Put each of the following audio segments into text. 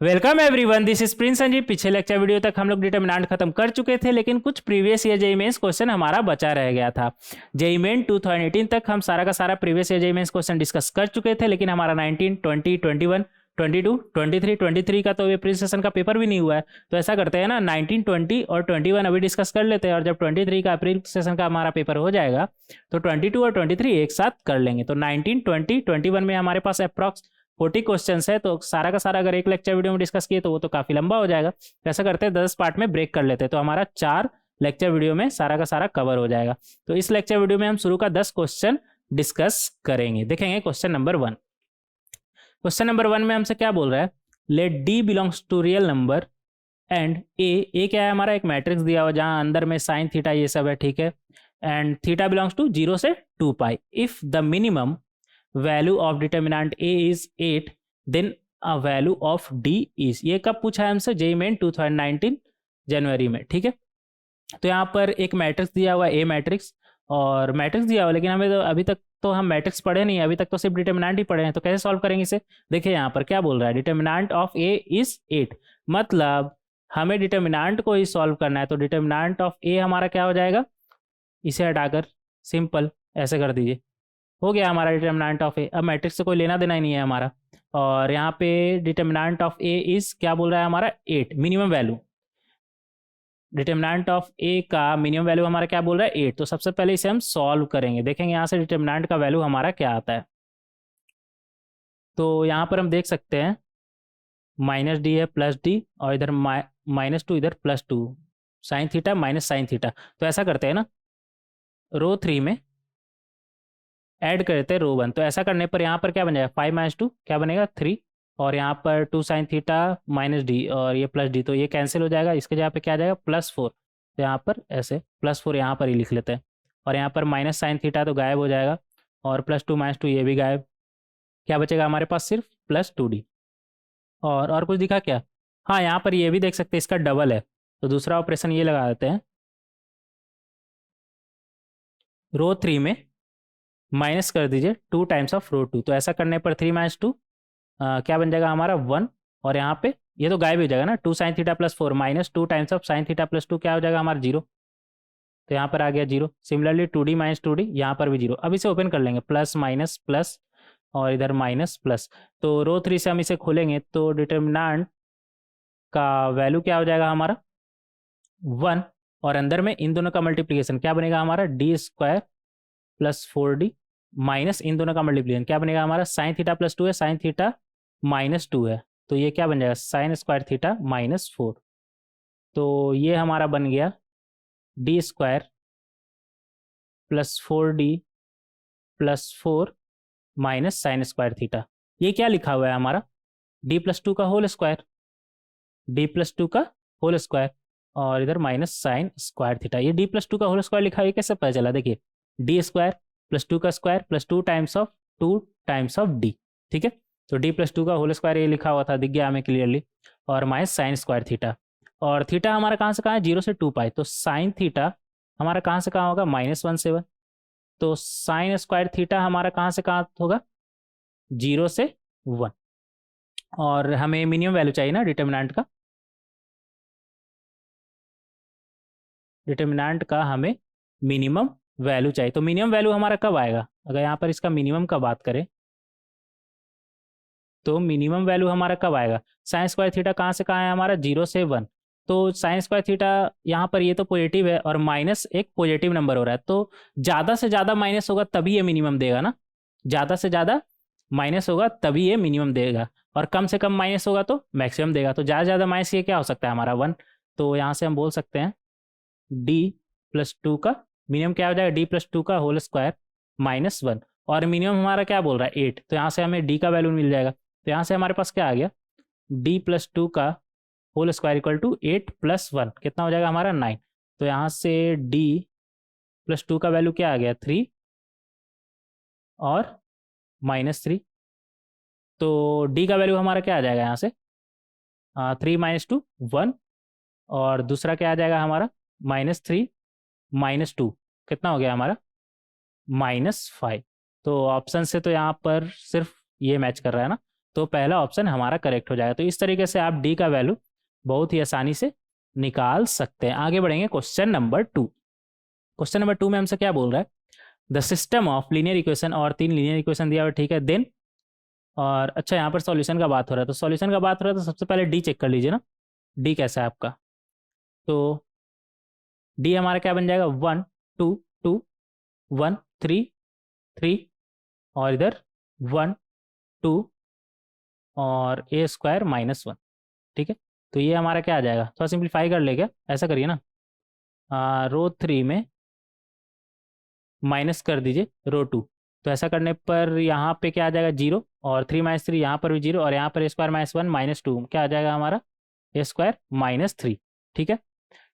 Welcome everyone, this is Prince Sanjeev. पिछले lecture video तक हम लोग डिटर्मिनेंट खत्म कर चुके थे, लेकिन कुछ previous year JEE mains question हमारा बचा रह गया था। जेईई मेन 2018 तक हम सारा का सारा previous year JEE mains question discuss कर चुके थे, लेकिन हमारा 19, 20, 21, 22, 23 का तो ये प्री सेशन का पेपर भी नहीं हुआ है। तो ऐसा करते हैं ना, 19, 20 और 21 अभी डिस्कस कर लेते हैं, और जब 23 का अप्रैल सेशन का हमारा पेपर हो जाएगा तो 22 और 23 एक साथ कर लेंगे। तो 19, 20, 21 में हमारे पास अप्रॉक्स 40 क्वेश्चन है, तो सारा का सारा अगर एक लेक्चर वीडियो में डिस्कस किए तो वो तो काफी लंबा हो जाएगा। ऐसा करते हैं 10 पार्ट में ब्रेक कर लेते हैं, तो हमारा 4 लेक्चर वीडियो में सारा का सारा कवर हो जाएगा। तो इस लेक्चर वीडियो में हम शुरू का 10 क्वेश्चन डिस्कस करेंगे। देखेंगे क्वेश्चन नंबर 1। क्वेश्चन नंबर 1 में हमसे क्या बोल रहा है, let D belongs to real number and A क्या है हमारा, एक मैट्रिक्स दिया हुआ जहां अंदर में साइन थीटा ये सब है, ठीक है। एंड थीटा बिलोंग्स टू 0 से 2 pi. If the minimum value of determinant A is 8 then a value of D is. ये कब पूछा है हमसे, जेईई मेन 2019 जनवरी में, ठीक है। तो यहाँ पर एक मैट्रिक्स दिया हुआ ए मैट्रिक्स, और मैट्रिक्स दिया हुआ, लेकिन हमें तो अभी तक तो हम मैट्रिक्स पढ़े नहीं, अभी तक तो सिर्फ डिटर्मिनेंट ही पढ़े हैं। तो कैसे सॉल्व करेंगे इसे, देखिए यहाँ पर क्या बोल रहा है, डिटर्मिनेंट ऑफ ए इज 8, मतलब हमें डिटर्मिनेंट को ही सॉल्व करना है। तो डिटर्मिनेंट ऑफ ए हमारा क्या हो जाएगा, इसे हटाकर सिंपल ऐसे कर दीजिए, हो गया हमारा डिटर्मिनेंट ऑफ ए। अब मैट्रिक्स से कोई लेना देना ही नहीं है हमारा। और यहाँ पे डिटर्मिनेंट ऑफ ए इज क्या बोल रहा है हमारा, 8 मिनिमम वैल्यू। डिटर्मिनेंट ऑफ ए का मिनिमम वैल्यू हमारा क्या बोल रहा है, 8। तो सबसे पहले इसे हम सॉल्व करेंगे, देखेंगे यहाँ से डिटर्मिनेंट का वैल्यू हमारा क्या आता है। तो यहाँ पर हम देख सकते हैं माइनस डी है, प्लस डी, और इधर -2, इधर +2, sine theta minus sine theta. तो ऐसा करते हैं ना, रो 3 में ऐड करते हैं रो 1। तो ऐसा करने पर यहाँ पर क्या बन जाएगा, 5 - 2 क्या बनेगा, 3, और यहाँ पर 2 साइन थीटा माइनस डी और ये प्लस डी, तो ये कैंसिल हो जाएगा। इसके जगह पे क्या आ जाएगा, +4। तो यहाँ पर ऐसे +4 यहाँ पर ही लिख लेते हैं, और यहाँ पर माइनस साइन थीटा तो गायब हो जाएगा, और +2 - 2 ये भी गायब। क्या बचेगा हमारे पास, सिर्फ +2d। और कुछ दिखा क्या, हाँ यहाँ पर ये भी देख सकते हैं, इसका डबल है, तो दूसरा ऑपरेशन ये लगा देते हैं। रो 3 में माइनस कर दीजिए 2 टाइम्स ऑफ रो 2। तो ऐसा करने पर 3 - 2 क्या बन जाएगा हमारा, 1, और यहाँ पे ये तो गायब हो जाएगा ना, 2 sine theta +4 -2 times of sine theta +2 क्या हो जाएगा हमारा, 0। तो यहाँ पर आ गया 0। सिमिलरली 2d - 2d यहाँ पर भी 0। अब इसे ओपन कर लेंगे, प्लस माइनस प्लस, और इधर माइनस प्लस। तो रो 3 से हम इसे खोलेंगे तो डिटर्मिनेंट का वैल्यू क्या हो जाएगा हमारा, 1, और अंदर में इन दोनों का मल्टीप्लीकेशन क्या बनेगा हमारा, d² + 4d माइनस इन दोनों का मल्टीप्लिकेशन क्या बनेगा हमारा, साइन थीटा +2 है, साइन थीटा -2 है, तो ये क्या बन जाएगा, sin² थीटा -4। तो ये हमारा बन गया d² + 4d + 4 minus sin² theta. ये क्या लिखा हुआ है हमारा, d+2 का होल स्क्वायर, d+2 का होल स्क्वायर, और इधर माइनस sin² थीटा। ये d+2 का होल स्क्वायर लिखा है, ये कैसे पता चला, देखिए d² + 2 का स्क्वायर + 2 टाइम्स ऑफ d, ठीक है। तो d+2 का होल स्क्वायर ये लिखा हुआ था, दिख गया हमें क्लियरली, और माइनस sin² थीटा। और थीटा हमारा कहाँ से कहाँ है, 0 से 2 पाई। तो साइन थीटा हमारा कहाँ से कहाँ होगा, -1 से 1। तो sin² थीटा हमारा कहाँ से कहाँ होगा, 0 से 1। और हमें मिनिमम वैल्यू चाहिए ना डिटर्मिनेंट का, डिटर्मिनेंट का हमें मिनिमम वैल्यू चाहिए। तो मिनिमम वैल्यू हमारा कब आएगा, अगर यहाँ पर इसका मिनिमम का बात करें तो मिनिमम वैल्यू हमारा कब आएगा, sin² थीटा कहाँ से कहाँ है हमारा, 0 से 1। तो sin² थीटा यहाँ पर ये तो पॉजिटिव है, और माइनस एक पॉजिटिव नंबर हो रहा है, तो ज़्यादा से ज़्यादा माइनस होगा तभी ये मिनिमम देगा ना, ज़्यादा से ज़्यादा माइनस होगा तभी ये मिनिमम देगा, और कम से कम माइनस होगा तो मैक्सिमम देगा। तो ज़्यादा से ज़्यादा माइनस ये क्या हो सकता है हमारा, 1। तो यहाँ से हम बोल सकते हैं d+2 का मिनिमम क्या हो जाएगा, d+2 का होल स्क्वायर -1, और मिनिमम हमारा क्या बोल रहा है, 8। तो यहाँ से हमें d का वैल्यू मिल जाएगा। तो यहाँ से हमारे पास क्या आ गया, d+2 का होल स्क्वायर = 8 + 1 कितना हो जाएगा हमारा, 9। तो यहाँ से d+2 का वैल्यू क्या आ गया, 3 और -3। तो d का वैल्यू हमारा क्या आ जाएगा यहाँ से, 3 - 2 1, और दूसरा क्या आ जाएगा हमारा, -3 -2 कितना हो गया हमारा, -5। तो ऑप्शन से तो यहाँ पर सिर्फ ये मैच कर रहा है ना। तो पहला ऑप्शन हमारा करेक्ट हो जाएगा। तो इस तरीके से आप डी का वैल्यू बहुत ही आसानी से निकाल सकते हैं। आगे बढ़ेंगे क्वेश्चन नंबर 2। क्वेश्चन नंबर 2 में हमसे क्या बोल रहा है, the system of linear equation, और 3 लीनियर इक्वेशन दिया हुआ, ठीक है, देन, और अच्छा यहाँ पर सॉल्यूशन का बात हो रहा है, तो सॉल्यूशन का बात हो रहा है तो सबसे पहले डी चेक कर लीजिए ना, डी कैसा है आपका। तो डी हमारा क्या बन जाएगा, 1 2 2 1 3 3, और इधर 1 2 और ए स्क्वायर -1, ठीक है। तो ये हमारा क्या आ जाएगा, थोड़ा सिंप्लीफाई कर लेगा, ऐसा करिए ना, रो 3 में माइनस कर दीजिए रो 2। तो ऐसा करने पर यहाँ पे क्या आ जाएगा, 0, और 3 - 3 यहाँ पर भी 0, और यहाँ पर ए स्क्वायर -1 -2 क्या आ जाएगा हमारा, ए स्क्वायर -3, ठीक है।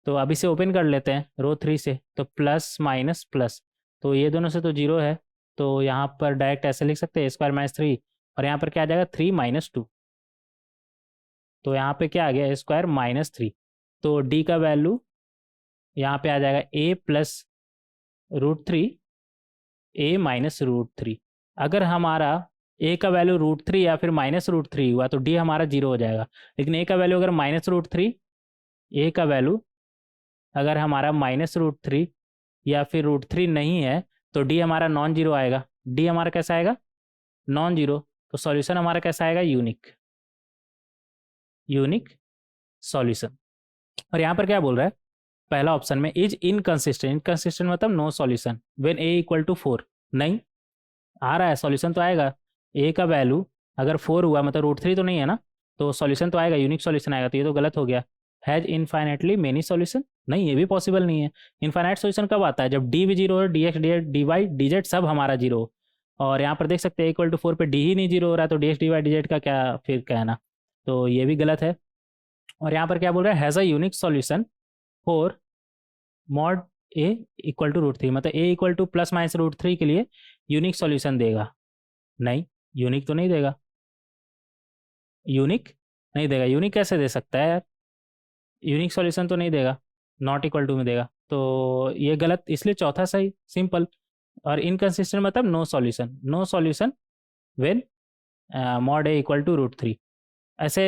तो अब इसे ओपन कर लेते हैं रो 3 से, तो प्लस माइनस प्लस, तो ये दोनों से तो 0 है, तो यहाँ पर डायरेक्ट ऐसे लिख सकते हैं ए स्क्वायर -3, और यहाँ पर क्या आ जाएगा 3 - 2, तो यहाँ पे क्या आ गया, ए स्क्वायर -3। तो डी का वैल्यू यहाँ पे आ जाएगा ए प्लस √3, ए -√3। अगर हमारा ए का वैल्यू √3 या फिर -√3 हुआ तो डी हमारा 0 हो जाएगा। लेकिन ए का वैल्यू अगर -√3, ए का वैल्यू अगर हमारा -√3 या फिर √3 नहीं है तो डी हमारा नॉन जीरो आएगा। डी हमारा कैसा आएगा, नॉन जीरो। तो सॉल्यूशन हमारा कैसा आएगा, यूनिक, यूनिक सॉल्यूशन। और यहाँ पर क्या बोल रहा है, पहला ऑप्शन में इज इनकंसिस्टेंट, इनकंसिस्टेंट मतलब no solution when a equal to 4, नहीं आ रहा है, सॉल्यूशन तो आएगा। ए का वैल्यू अगर 4 हुआ मतलब √3 तो नहीं है ना, तो सॉल्यूशन तो आएगा, यूनिक सॉल्यूशन आएगा। तो ये तो गलत हो गया। हैज इनफाइनेटली मेनी सॉल्यूशन, नहीं ये भी पॉसिबल नहीं है। इनफाइनाइट सॉल्यूशन कब आता है, जब डी भी 0 हो, D x D D y D z सब हमारा 0 हो। और यहाँ पर देख सकते हैं इक्वल टू 4 पे डी ही नहीं 0 हो रहा है, तो D x D y D z का क्या फिर कहना, तो ये भी गलत है। और यहाँ पर क्या बोल रहा है, has a unique solution for mod a equal to √3, मतलब a equal to plus minus √3 के लिए यूनिक सॉल्यूशन देगा, नहीं यूनिक तो नहीं देगा, यूनिक नहीं देगा। यूनिक कैसे दे सकता है यार, यूनिक सॉल्यूशन तो नहीं देगा, नॉट इक्वल टू में देगा, तो ये गलत, इसलिए चौथा सही, सिंपल। और इनकंसिस्टेंट मतलब no solution, no solution when mod a equal to √3। ऐसे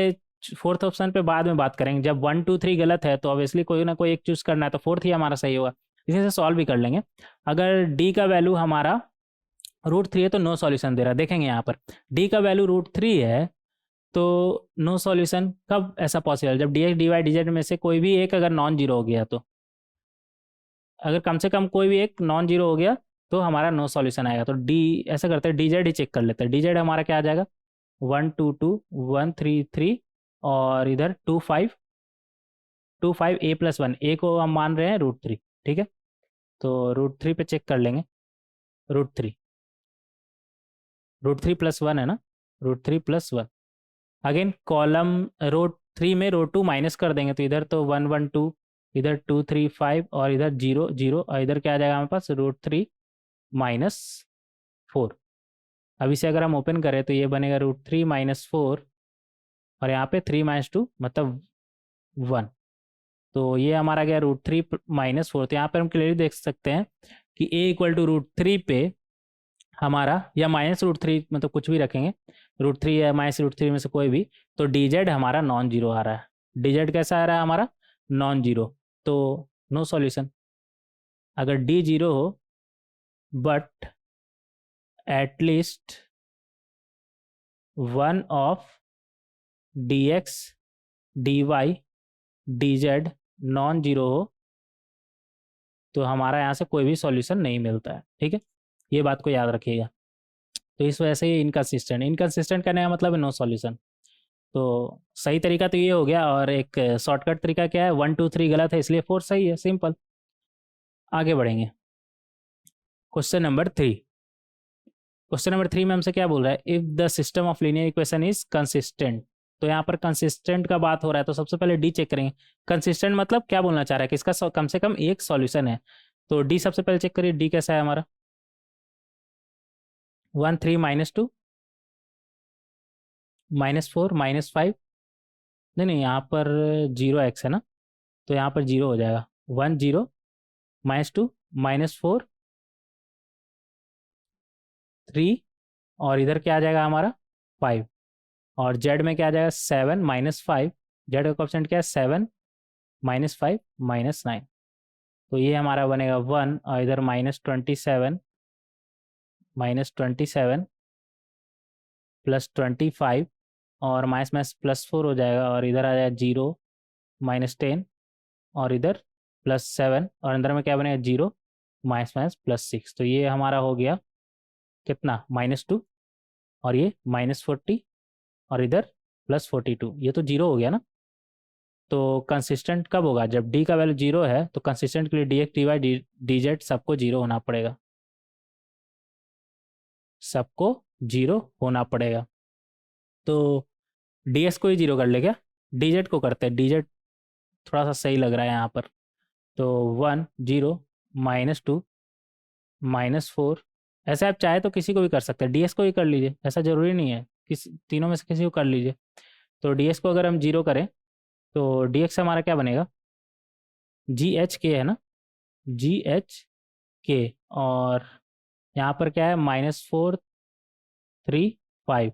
फोर्थ ऑप्शन पे बाद में बात करेंगे, जब 1 2 3 गलत है तो ऑब्वियसली कोई ना कोई एक चूज करना है, तो फोर्थ ही हमारा सही होगा, इसी से सॉल्व भी कर लेंगे। अगर डी का वैल्यू हमारा √3 है तो नो सॉल्यूशन दे रहा है, देखेंगे यहाँ पर डी का वैल्यू √3 है तो नो सॉल्यूशन कब ऐसा पॉसिबल, जब D x D y D z में से कोई भी एक अगर नॉन जीरो हो गया, तो अगर कम से कम कोई भी एक नॉन जीरो हो गया तो हमारा नो सॉल्यूशन आएगा। तो डी ऐसा करते हैं, डी जेड ही चेक कर लेते हैं। डी जेड हमारा क्या आ जाएगा, 1 2 2 1 3 3, और इधर 2 5 2 5 ए प्लस 1, ए को हम मान रहे हैं √3, ठीक है। तो √3 पे चेक कर लेंगे, √3 √3 + 1 है ना, √3 + 1। अगेन कॉलम रो 3 में रो 2 माइनस कर देंगे, तो इधर तो 1 1 2, इधर 2 3 5, और इधर 0 0, और इधर क्या आ जाएगा हमारे पास, √3 - 4। अब इसे अगर हम ओपन करें तो ये बनेगा √3 - 4, और यहाँ पे 3 - 2 मतलब 1, तो ये हमारा गया √3 - 4। तो यहाँ पर हम क्लियरली देख सकते हैं कि ए इक्वल टू √3 पे हमारा, या -√3 मतलब कुछ भी रखेंगे, √3 या -√3 में से कोई भी, तो डी जेड हमारा नॉन जीरो आ रहा है। डी जेड कैसा आ रहा है हमारा, नॉन जीरो, तो नो सॉल्यूशन। अगर डी 0 हो but at least one of D x D y D z non zero हो, तो हमारा यहाँ से कोई भी सॉल्यूशन नहीं मिलता है, ठीक है, ये बात को याद रखिएगा। तो इस वजह से ये इनकंसिस्टेंट, इनकंसिस्टेंट करने का मतलब है नो सॉल्यूशन। तो सही तरीका तो ये हो गया, और एक शॉर्टकट तरीका क्या है, 1 2 3 गलत है इसलिए 4 सही है, सिंपल। आगे बढ़ेंगे, क्वेश्चन नंबर 3। क्वेश्चन नंबर 3 में हमसे क्या बोल रहा है, if the system of linear equation is consistent. तो यहाँ पर कंसिस्टेंट का बात हो रहा है, तो सबसे पहले डी चेक करेंगे। कंसिस्टेंट मतलब क्या बोलना चाह रहा है कि इसका कम से कम एक सॉल्यूशन है, तो डी सबसे पहले चेक करिए, डी कैसा है हमारा, 1 3 -2 -4 -5, नहीं यहाँ पर 0x है ना, तो यहाँ पर 0 हो जाएगा, 1 0 -2 -4 3, और इधर क्या आ जाएगा हमारा 5। और जेड में क्या आ जाएगा 7 माइनस 5, जेड का कोएफिशिएंट क्या है 7 माइनस 5 माइनस 9, तो ये हमारा बनेगा 1 और इधर -27 प्लस 25 और माइनस माइनस +4 हो जाएगा और इधर आ जाएगा 0 -10 और इधर +7 और अंदर में क्या बनेगा 0 माइनस माइनस +6, तो ये हमारा हो गया कितना -2 और ये -40 और इधर +42, ये तो 0 हो गया ना। तो कंसिस्टेंट कब होगा, जब डी का वैल्यू 0 है तो कंसिस्टेंट के लिए D x D y D z सबको 0 होना पड़ेगा, सबको 0 होना पड़ेगा। तो डी एक्स को ही 0 कर ले क्या, डी जेड को करते हैं, डी जेड थोड़ा सा सही लग रहा है यहाँ पर। तो 1 0 -2 -4, ऐसे आप चाहे तो किसी को भी कर सकते हैं, डी एक्स को ही कर लीजिए, ऐसा ज़रूरी नहीं है, किसी तीनों में से किसी को कर लीजिए। तो डी एक्स को अगर हम 0 करें तो डी एक्स हमारा क्या बनेगा जी एच के है ना, जी एच के, और यहाँ पर क्या है -4 3 5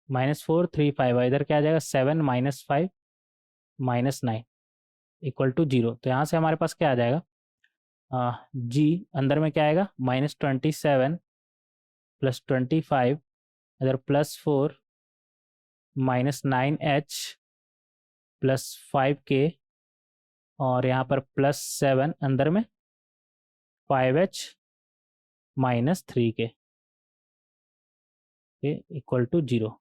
-4 3 5 और इधर क्या आ जाएगा 7 -5 -9 = 0। तो यहाँ से हमारे पास क्या आ जाएगा जी अंदर में क्या आएगा -27 + 25 इधर +4 -9h +5k और यहाँ पर +7 अंदर में 5h -3k = 0।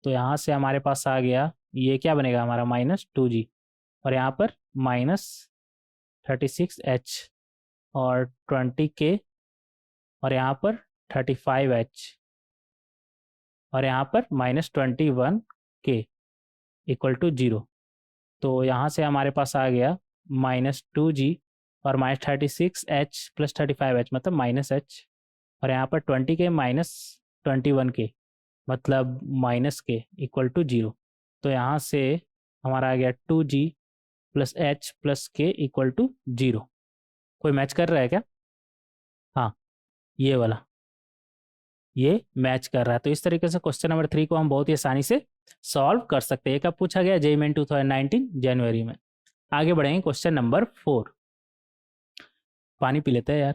तो यहाँ से हमारे पास आ गया, ये क्या बनेगा हमारा -2g और यहाँ पर -36h और 20k और यहाँ पर 35h और यहाँ पर -21k = 0। तो यहाँ से हमारे पास आ गया -2g और -36h + 35h मतलब -h और यहाँ पर 20k -21k मतलब -k = 0। तो यहाँ से हमारा आ गया 2g + h + k = 0। कोई मैच कर रहा है क्या, हाँ ये वाला, ये मैच कर रहा है। तो इस तरीके से क्वेश्चन नंबर 3 को हम बहुत ही आसानी से सॉल्व कर सकते हैं। ये कब पूछा गया, जेईई मेन 2019 जनवरी में। आगे बढ़ेंगे क्वेश्चन नंबर 4, पानी पी लेते हैं यार।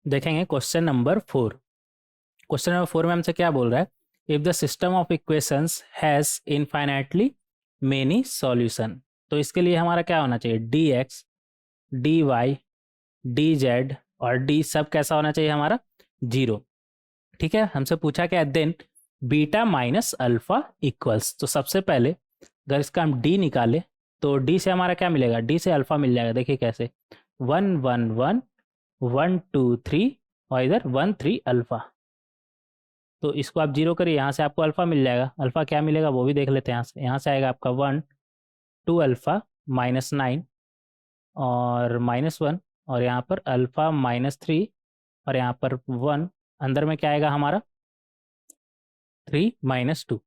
देखेंगे क्वेश्चन नंबर 4। क्वेश्चन नंबर 4 में हमसे क्या बोल रहा है, if the system of equations has infinitely many solution. तो इसके लिए हमारा क्या होना चाहिए, D x D y D z और डी सब कैसा होना चाहिए हमारा 0। ठीक है, हमसे पूछा क्या, then beta minus alpha equals. तो सबसे पहले अगर इसका हम डी निकाले तो डी से हमारा क्या मिलेगा, डी से अल्फा मिल जाएगा। देखिए कैसे 1 1 1 1 2 3 और इधर 1 3 अल्फा। तो इसको आप 0 करिए, यहाँ से आपको अल्फा मिल जाएगा। अल्फा क्या मिलेगा वो भी देख लेते हैं। यहाँ से आएगा आपका 1 2 अल्फा -9 और -1 और यहाँ पर अल्फा -3 और यहाँ पर 1 अंदर में क्या आएगा हमारा 3 -2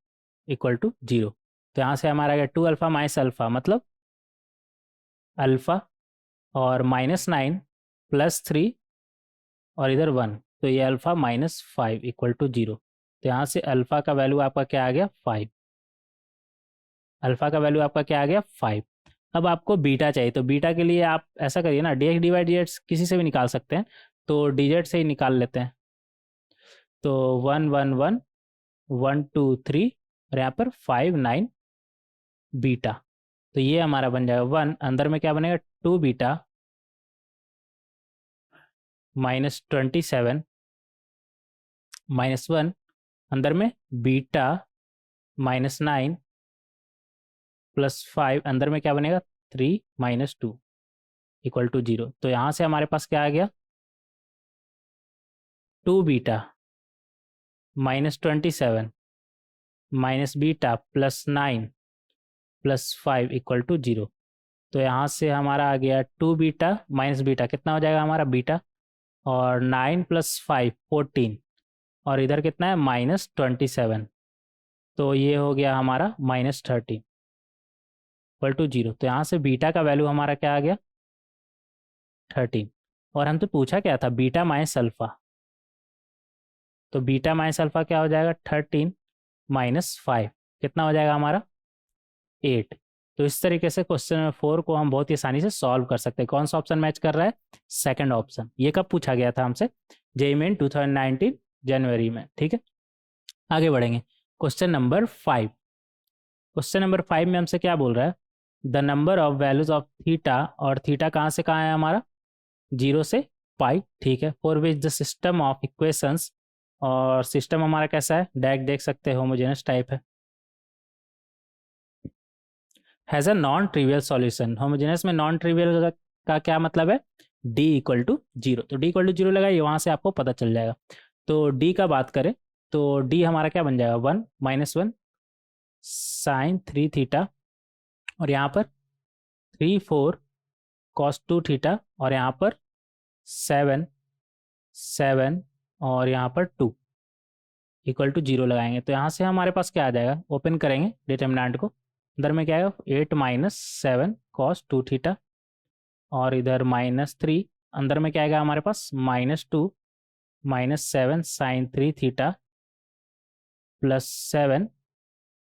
= 0। तो यहाँ से हमारा आ गया 2 अल्फा माइनस अल्फा मतलब अल्फा और -9 +3 और इधर 1, तो ये अल्फा -5 = 0। तो यहाँ से अल्फा का वैल्यू आपका क्या आ गया 5, अल्फा का वैल्यू आपका क्या आ गया 5। अब आपको बीटा चाहिए, तो बीटा के लिए आप ऐसा करिए ना, D x D y D z किसी से भी निकाल सकते हैं, तो डी जेड से ही निकाल लेते हैं। तो 1 1 1 1 2 3 और यहाँ पर 5 9 बीटा। तो ये हमारा बन जाएगा 1 अंदर में क्या बनेगा 2 बीटा -27 -1 अंदर में बीटा -9 +5 अंदर में क्या बनेगा 3 -2 = 0। तो यहाँ से हमारे पास क्या आ गया 2 बीटा -27 बीटा +9 +5 = 0। तो यहाँ से हमारा आ गया 2 बीटा माइनस बीटा, कितना हो जाएगा हमारा बीटा, और 9 + 5 14, और इधर कितना है -27, तो ये हो गया हमारा -13 इक्वल टू 0। तो यहाँ से बीटा का वैल्यू हमारा क्या आ गया 13, और हमसे पूछा क्या था बीटा माइनस अल्फा, तो बीटा माइनस अल्फा क्या हो जाएगा 13 - 5, कितना हो जाएगा हमारा 8। तो इस तरीके से क्वेश्चन नंबर 4 को हम बहुत ही आसानी से सॉल्व कर सकते हैं। कौन सा ऑप्शन मैच कर रहा है, सेकंड ऑप्शन। ये कब पूछा गया था हमसे, जेईई मेन 2019 जनवरी में, ठीक है। आगे बढ़ेंगे, क्वेश्चन नंबर 5। क्वेश्चन नंबर 5 में हमसे क्या बोल रहा है, the number of values of theta, और थीटा कहाँ से कहाँ है हमारा 0 से पाई, ठीक है, for which the system of equations, और सिस्टम हमारा कैसा है डायरेक्ट देख सकते हैं होमोजेनस टाइप है, has a non trivial solution. Homogeneous में नॉन ट्रिवियल का क्या मतलब है, d = 0, तो d = 0 लगाइए, वहाँ से आपको पता चल जाएगा। तो d का बात करें तो d हमारा क्या बन जाएगा 1 - 1 sin 3 थीटा, और यहाँ पर 3 4 cos 2 थीटा, और यहाँ पर 7 7 और यहाँ पर 2 इक्वल टू 0 लगाएंगे। तो यहाँ से हमारे पास क्या आ जाएगा, ओपन करेंगे डिटर्मिनेंट को, अंदर में क्या आएगा 8 - 7 cos 2 थीटा, और इधर -3, अंदर में क्या आएगा हमारे पास -2 - 7 sin 3 थीटा प्लस 7,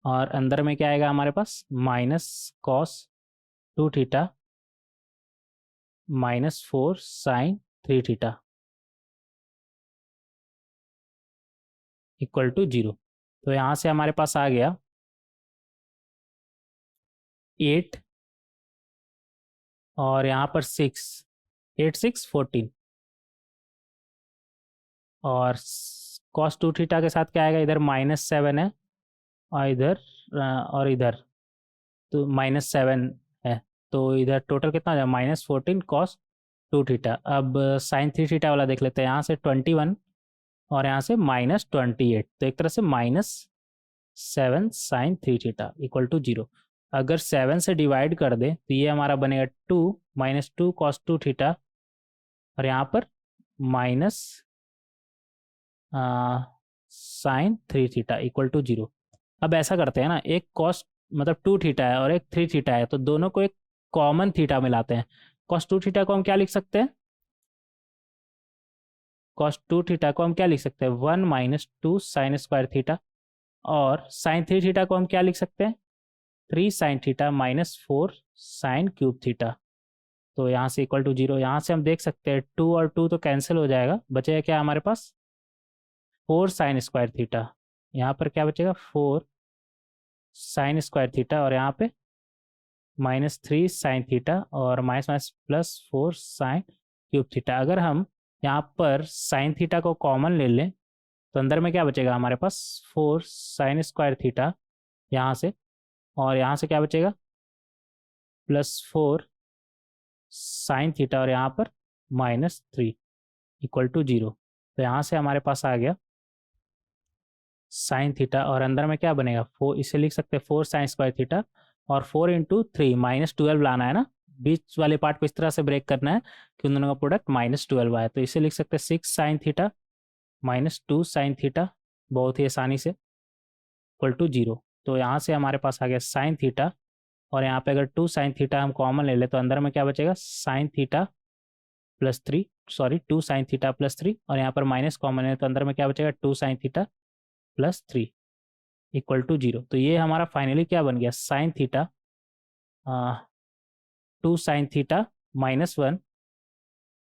और अंदर में क्या आएगा हमारे पास -cos 2 theta -4 sin 3 theta equal to 0। तो यहाँ से हमारे पास आ गया 8, और यहाँ पर 6, 8 6 14, और cos 2 थीटा के साथ क्या आएगा, इधर -7 है, और इधर तो -7 है, तो इधर टोटल कितना हो जाएगा -14 cos 2 थीटा। अब sin 3 थीटा वाला देख लेते हैं, यहाँ से 21 और यहाँ से -28, तो एक तरह से -7 sin 3 थीटा इक्वल टू 0। अगर 7 से डिवाइड कर दे तो ये हमारा बनेगा 2 -2 cos 2 थीटा, और यहाँ पर minus sine 3 theta equal to 0। अब ऐसा करते हैं ना, एक cos मतलब 2 थीटा है और एक 3 थीटा है, तो दोनों को एक कॉमन थीटा में लाते हैं। cos 2 थीटा को हम क्या लिख सकते हैं, cos 2 थीटा को हम क्या लिख सकते हैं 1 - 2 sin स्क्वायर थीटा, और sin 3 थीटा को हम क्या लिख सकते हैं 3 sin theta -4 sin cube theta. तो यहाँ से इक्वल टू 0, यहाँ से हम देख सकते हैं 2 और 2 तो कैंसिल हो जाएगा, बचेगा क्या हमारे पास 4 sin स्क्वायर थीटा, यहाँ पर क्या बचेगा 4 sin स्क्वायर थीटा, और यहाँ पे -3 sin थीटा, और +4 sin क्यूब थीटा। अगर हम यहाँ पर sin थीटा को कॉमन ले लें तो अंदर में क्या बचेगा हमारे पास 4 sin स्क्वायर थीटा यहाँ से, और यहाँ से क्या बचेगा +4 sin थीटा, और यहाँ पर -3 इक्वल टू 0। तो यहाँ से हमारे पास आ गया sin थीटा, और अंदर में क्या बनेगा 4, इसे लिख सकते हैं 4 sin स्क्वायर थीटा, और 4 × 3 -12 लाना है ना, बीच वाले पार्ट को इस तरह से ब्रेक करना है कि उन दोनों का प्रोडक्ट -12 आए, तो इसे लिख सकते हैं 6 sin थीटा -2 sin थीटा, बहुत ही आसानी से इक्वल टू 0। तो यहाँ से हमारे पास आ गया sin थीटा, और यहाँ पे अगर 2 sin थीटा हम कॉमन ले ले तो अंदर में क्या बचेगा sin theta +3, sorry 2 sin theta +3, और यहाँ पर माइनस कॉमन है तो अंदर में क्या बचेगा 2 sin थीटा +3 इक्वल टू 0। तो ये हमारा फाइनली क्या बन गया sin theta 2 sin theta -1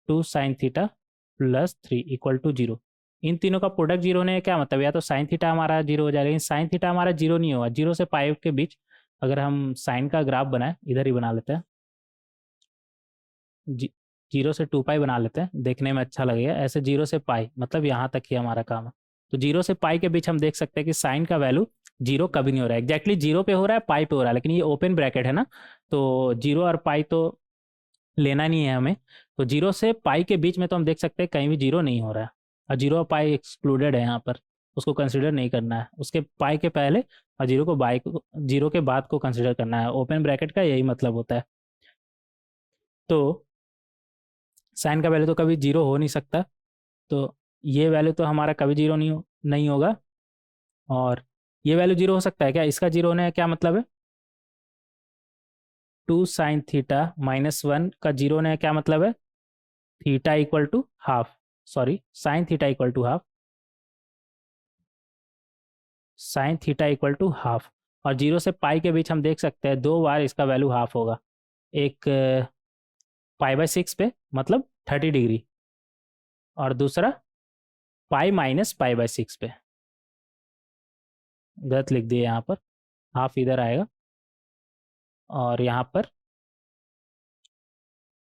2 sin theta +3 equal to 0। इन तीनों का प्रोडक्ट 0 होने का क्या मतलब, या तो sin थीटा हमारा 0 हो जाएगा, लेकिन sin थीटा हमारा 0 नहीं होगा। 0 से पाई के बीच अगर हम साइन का ग्राफ बनाए, इधर ही बना लेते हैं, 0 से 2π बना लेते हैं, देखने में अच्छा लगेगा। ऐसे 0 से पाई मतलब यहाँ तक ही हमारा काम है। तो 0 से पाई के बीच हम देख सकते हैं कि साइन का वैल्यू 0 कभी नहीं हो रहा है, एग्जैक्टली 0 पे हो रहा है, पाई पे हो रहा है, लेकिन ये ओपन ब्रैकेट है ना, तो 0 और पाई तो लेना नहीं है हमें। तो 0 से पाई के बीच में तो हम देख सकते हैं कहीं भी 0 नहीं हो रहा है, और 0 और पाई एक्सक्लूडेड है यहाँ पर, उसको कंसिडर नहीं करना है, उसके पाई के पहले और 0 के बाद को कंसिडर करना है। ओपन ब्रैकेट का यही मतलब होता है। तो साइन का वैल्यू तो कभी जीरो हो नहीं सकता, तो ये वैल्यू तो हमारा कभी जीरो नहीं होगा। और ये वैल्यू जीरो हो सकता है क्या? इसका जीरो होने का क्या मतलब है? 2 sin θ-1 का जीरो होने का क्या मतलब है? Theta equal to half, sorry sine theta equal to half, sine theta equal to half. और जीरो से पाई के बीच हम देख सकते हैं 2 बार इसका वैल्यू हाफ होगा। एक पाई/6 पे मतलब 30 डिग्री, और दूसरा पाई-पाई/6 पे। गलत लिख दिए यहाँ पर, हाफ इधर आएगा और यहाँ पर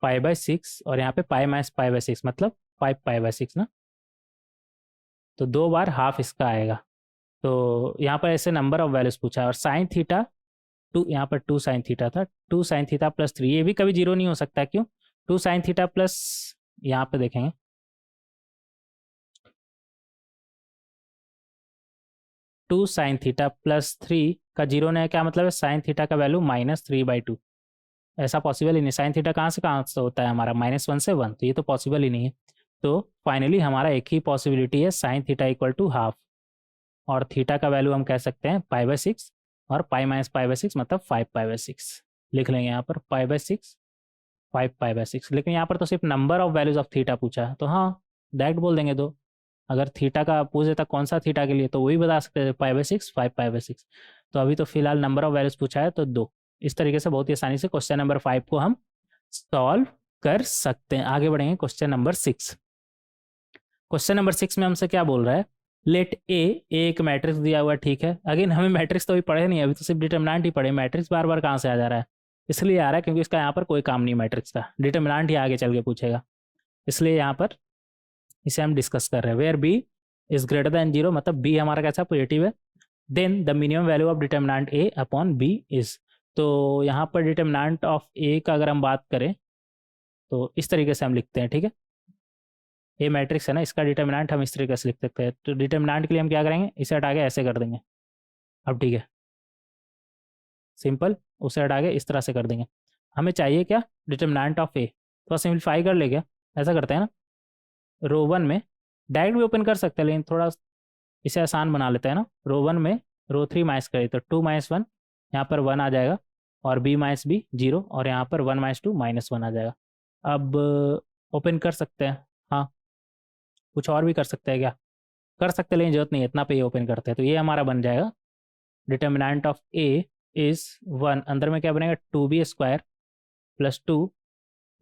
पाई/6, और यहाँ पे पाई-पाई/6 मतलब 5 पाई/6 ना, तो 2 बार हाफ इसका आएगा। तो यहाँ पर ऐसे नंबर ऑफ वैल्यूज पूछा है। और साइन थीटा टू, यहाँ पर 2 sin θ था, 2 sin θ+3, ये भी कभी जीरो नहीं हो सकता। क्यों? 2 sin θ प्लस, यहाँ पे देखेंगे 2 sin θ+3 का जीरो ने क्या मतलब है? साइन थीटा का वैल्यू -3/2। ऐसा पॉसिबल ही नहीं, साइन थीटा कहाँ से होता है हमारा? -1 से 1, तो ये तो पॉसिबल ही नहीं है। तो फाइनली हमारा एक ही पॉसिबिलिटी है, sine theta equal to half, और थीटा का वैल्यू हम कह सकते हैं पाई/6, और पाई-पाई/6 मतलब 5 पाई/6 लिख लेंगे यहाँ पर, पाई/6 5 पाई/6। लेकिन यहाँ पर तो सिर्फ number of values of theta पूछा है, तो हाँ डायरेक्ट बोल देंगे दो। अगर थीटा का पूछ देता कौन सा थीटा के लिए, तो वही बता सकते थे, पाई/6 5 पाई/6। तो अभी तो फिलहाल नंबर ऑफ वैल्यूज पूछा है, तो दो। इस तरीके से बहुत ही आसानी से क्वेश्चन नंबर 5 को हम सॉल्व कर सकते हैं। आगे बढ़ेंगे क्वेश्चन नंबर 6। क्वेश्चन नंबर 6 में हमसे क्या बोल रहा है? लेट ए, एक मैट्रिक्स दिया हुआ है, ठीक है। अगेन हमें मैट्रिक्स तो अभी पढ़े नहीं, अभी तो सिर्फ डिटर्मिनेंट ही पढ़े। मैट्रिक्स बार बार कहाँ से आ जा रहा है? इसलिए आ रहा है क्योंकि इसका यहाँ पर कोई काम नहीं मैट्रिक्स का, डिटर्मिनेंट ही आगे चल के पूछेगा, इसलिए यहाँ पर इसे हम डिस्कस कर रहे हैं। Where b is greater than 0, मतलब बी हमारा कैसा? पॉजिटिव है। Then the minimum value of determinant a upon b is. तो यहाँ पर डिटर्मिनेंट ऑफ ए का अगर हम बात करें तो इस तरीके से हम लिखते हैं, ठीक है। ए मैट्रिक्स है ना, इसका डिटर्मिनेंट हम इस तरीके से लिख सकते हैं। तो डिटर्मिनेंट के लिए हम क्या करेंगे? इसे हटा के ऐसे कर देंगे। अब ठीक है, सिंपल, उसे हटा के इस तरह से कर देंगे। हमें चाहिए क्या? डिटर्मिनेंट ऑफ ए। तो सिंप्लीफाई कर ले, क्या ऐसा करते हैं ना, रो 1 में डायरेक्ट भी ओपन कर सकते हैं, लेकिन थोड़ा इसे आसान बना लेते हैं ना। रो 1 में रो 3 माइनस करें तो 2-1, यहाँ पर 1 आ जाएगा, और b-b 0, और यहाँ पर 1-2 -1 आ जाएगा। अब ओपन कर सकते हैं, हाँ कुछ और भी कर सकते हैं क्या? कर सकते हैं, लेकिन जरूरत नहीं है इतना पे ही ओपन करते हैं। तो ये हमारा बन जाएगा डिटर्मिनेंट ऑफ ए इज 1, अंदर में क्या बनेगा? 2b² + 2